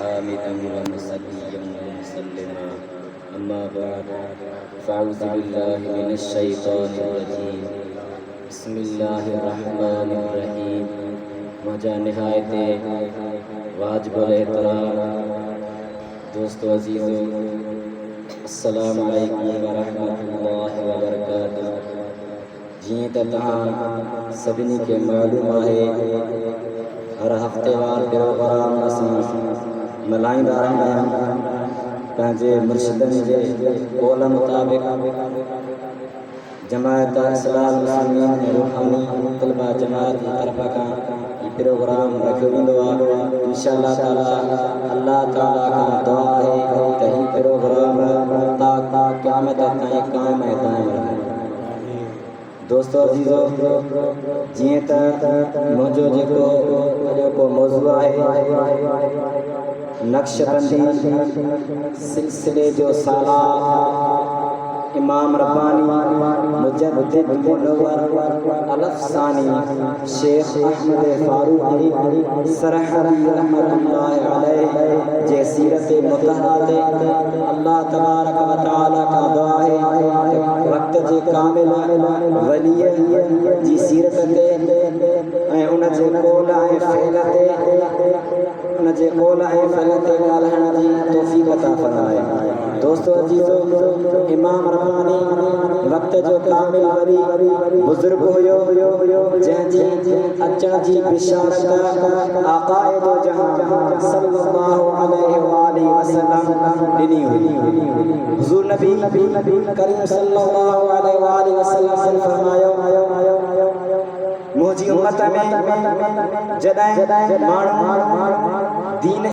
हामिदन व मुसल्लियन व मुसल्लिमा अम्मा बाद फ़अऊज़ु बिल्लाहि मिनश शैतानिर रजीम बिस्मिल्लाहिर रहमानिर रहीम। मौजा निहायत वाजिबुल एहतराम दोस्तों अज़ीज़ों, अस्सलामु अलैकुम व रहमतुल्लाहि व बरकातुहू। जीअं त तव्हां सभिनी खे मालूम आहे, हर हफ़्तेवार प्रोग्राम असां मल्हाईंदा रहंदा आहियूं। पंहिंजे मुर्शिदनि जे कौल मुताबिक़ जमायत इस्लाह मुस्लिमीन रूहानी तलबा जमात जी तरफ़ खां ही प्रोग्राम रखियो वेंदो आहे। इंशाअल्लाह ताला अल्लाह ताला खां दुआ आहे त ही प्रोग्राम ता क़यामत ताईं क़ाइम ऐं दाइम रहे। दोस्तों अज़ीज़ो, जीअं त मुंहिंजो जेको अॼोको मौज़ू आहे, नक्शबंदी सिलसिले जो सालार इमाम रब्बानी मुजद्दिद मुनव्वर अल-अफ़सानी शेख अहमद फ़ारूक़ी सरहरी रहमतुल्लाहि अलैहि जे सीरत मुतहरा ते अल्लाह तबारक व तआला का दुआ है वक्त जे कामिल वलीअ जी सीरत ते ऐं उन जे कौल ऐं फ़इल ते ॻाल्हाइण जी तौफ़ीक़ अता फ़रमाए। दोस्तों अज़ीज़ो, इमाम रब्बानी वक्त जो कामिल वली बुज़ुर्ग हुयो जंहिंजी अचण जी बिशारत आक़ाए दो जहां सल्लल्लाहु अलैहि वसल्लम ॾिनी हुई। हुज़ूर नबी करीम सल्लल्लाहु अलैहि वसल्लम फरमायो, मुंहिंजी उम्मत में जॾहिं माण्हू दीन